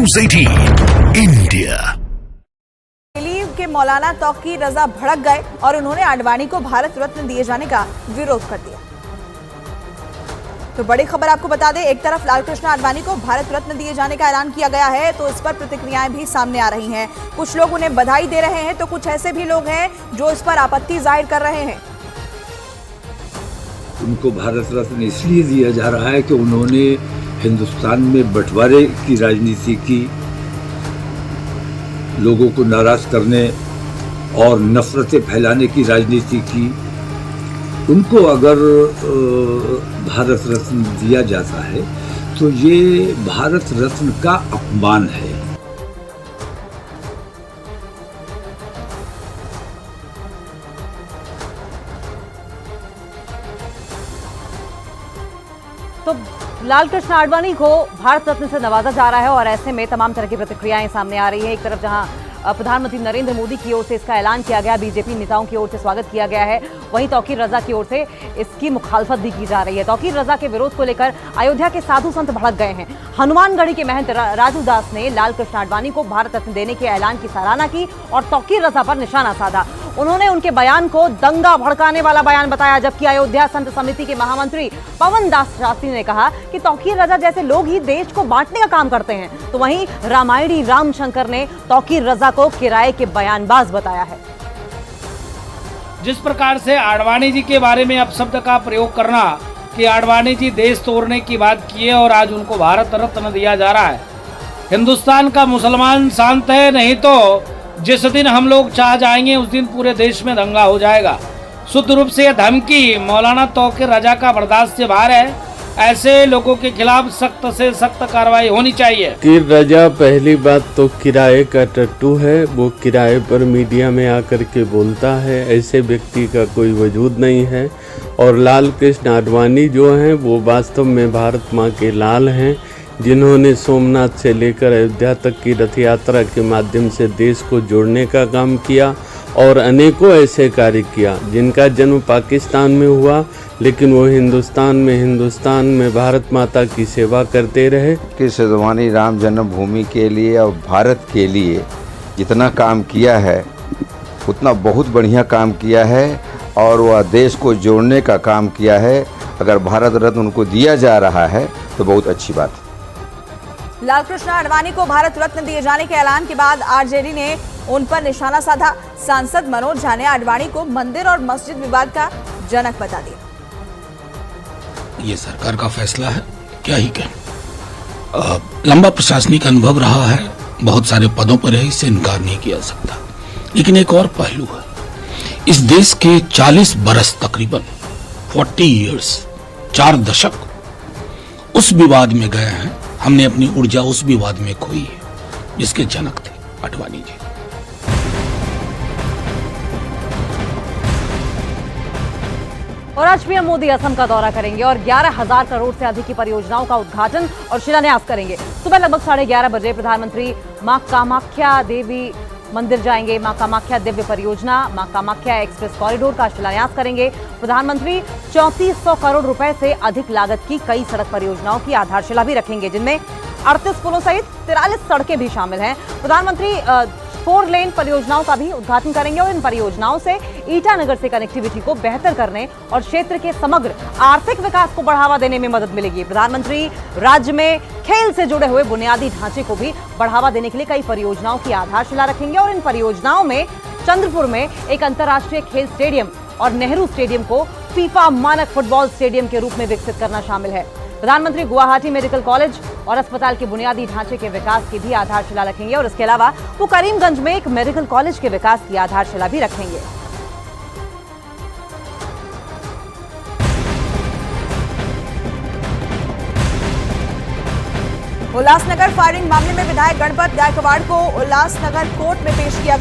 News 18 India. के मौलाना तौकीर रजा भड़क गए और उन्होंने आडवाणी को भारत रत्न दिए जाने का विरोध कर दिया। तो बड़ी खबर आपको बता दें, एक तरफ लालकृष्ण आडवाणी को भारत रत्न दिए जाने का ऐलान किया गया है, तो इस पर प्रतिक्रियाएं भी सामने आ रही हैं। कुछ लोग उन्हें बधाई दे रहे हैं, तो कुछ ऐसे भी लोग हैं जो इस पर आपत्ति जाहिर कर रहे हैं। उनको भारत रत्न इसलिए दिया जा रहा है कि उन्होंने हिंदुस्तान में बंटवारे की राजनीति की, लोगों को नाराज करने और नफरतें फैलाने की राजनीति की। उनको अगर भारत रत्न दिया जाता है तो ये भारत रत्न का अपमान है। तो लालकृष्ण आडवाणी को भारत रत्न से नवाजा जा रहा है और ऐसे में तमाम तरह की प्रतिक्रियाएं सामने आ रही है। एक तरफ जहां प्रधानमंत्री नरेंद्र मोदी की ओर से इसका ऐलान किया गया, बीजेपी नेताओं की ओर से स्वागत किया गया है, वहीं तौकीर रजा की ओर से इसकी मुखालफत भी की जा रही है। तौकीर रजा के विरोध को लेकर अयोध्या के साधु संत भड़क गए हैं। हनुमानगढ़ी के महंत राजू दास ने लालकृष्ण आडवाणी को भारत रत्न देने के ऐलान की सराहना की और तौकीर रजा पर निशाना साधा। उन्होंने उनके बयान को दंगा भड़काने वाला बयान बताया, जबकि अयोध्या संत समिति के महामंत्री पवन दास शास्त्री ने कहा कि तौकीर रजा जैसे लोग ही देश को बांटने का काम करते हैं। तो वहीं रामायणी रामशंकर ने तौकीर रजा को किराए के बयानबाज बताया है। जिस प्रकार से आडवाणी जी के बारे में अपशब्द का प्रयोग करना कि आडवाणी जी देश तोड़ने की बात की है और आज उनको भारत रत्न दिया जा रहा है। हिंदुस्तान का मुसलमान शांत है, नहीं तो जिस दिन हम लोग चाह जाएंगे उस दिन पूरे देश में दंगा हो जाएगा। शुद्ध रूप से यह धमकी मौलाना तौकीर रजा का बर्दाश्त से बाहर है। ऐसे लोगों के खिलाफ सख्त से सख्त कार्रवाई होनी चाहिए। तौकीर रजा पहली बात तो किराए का टट्टू है, वो किराए पर मीडिया में आकर के बोलता है, ऐसे व्यक्ति का कोई वजूद नहीं है। और लालकृष्ण आडवाणी जो हैं वो वास्तव में भारत माँ के लाल हैं, जिन्होंने सोमनाथ से लेकर अयोध्या तक की रथ यात्रा के माध्यम से देश को जोड़ने का काम किया और अनेकों ऐसे कार्य किया जिनका जन्म पाकिस्तान में हुआ, लेकिन वो हिंदुस्तान में भारत माता की सेवा करते रहे। कि आडवाणी राम जन्मभूमि के लिए और भारत के लिए जितना काम किया है उतना बहुत बढ़िया काम किया है और वह देश को जोड़ने का काम किया है। अगर भारत रत्न उनको दिया जा रहा है तो बहुत अच्छी बात है। लालकृष्ण आडवाणी को भारत रत्न दिए जाने के ऐलान के बाद आरजेडी ने उन पर निशाना साधा। सांसद मनोज झा ने आडवाणी को मंदिर और मस्जिद विवाद का जनक बता दिया। ये सरकार का फैसला है, क्या ही कहें। लंबा प्रशासनिक अनुभव रहा है, बहुत सारे पदों पर है, इससे इनकार नहीं किया सकता। लेकिन एक और पहलू है, इस देश के 40 बरस तकरीबन 40 ईयर्स 4 दशक उस विवाद में गए हैं। हमने अपनी ऊर्जा उस विवाद में खोई है जिसके जनक थे आडवाणी जी। और आज पीएम मोदी असम का दौरा करेंगे और 11,000 करोड़ से अधिक की परियोजनाओं का उद्घाटन और शिलान्यास करेंगे। सुबह लगभग 11:30 बजे प्रधानमंत्री मां कामाख्या देवी मंदिर जाएंगे। मां कामाख्या दिव्य परियोजना, मां कामाख्या एक्सप्रेस कॉरिडोर का शिलान्यास करेंगे। प्रधानमंत्री 3400 करोड़ रुपए से अधिक लागत की कई सड़क परियोजनाओं की आधारशिला भी रखेंगे, जिनमें 38 पुलों सहित 43 सड़कें भी शामिल हैं। प्रधानमंत्री 4 लेन परियोजनाओं का भी उद्घाटन करेंगे और इन परियोजनाओं से ईटानगर से कनेक्टिविटी को बेहतर करने और क्षेत्र के समग्र आर्थिक विकास को बढ़ावा देने में मदद मिलेगी। प्रधानमंत्री राज्य में खेल से जुड़े हुए बुनियादी ढांचे को भी बढ़ावा देने के लिए कई परियोजनाओं की आधारशिला रखेंगे और इन परियोजनाओं में चंद्रपुर में एक अंतर्राष्ट्रीय खेल स्टेडियम और नेहरू स्टेडियम को फीफा मानक फुटबॉल स्टेडियम के रूप में विकसित करना शामिल है। प्रधानमंत्री गुवाहाटी मेडिकल कॉलेज और अस्पताल के बुनियादी ढांचे के विकास की भी आधारशिला रखेंगे और इसके अलावा वो करीमगंज में एक मेडिकल कॉलेज के विकास की आधारशिला भी रखेंगे। उल्लासनगर फायरिंग मामले में विधायक गणपत गायकवाड़ को उल्लासनगर कोर्ट में पेश किया गया।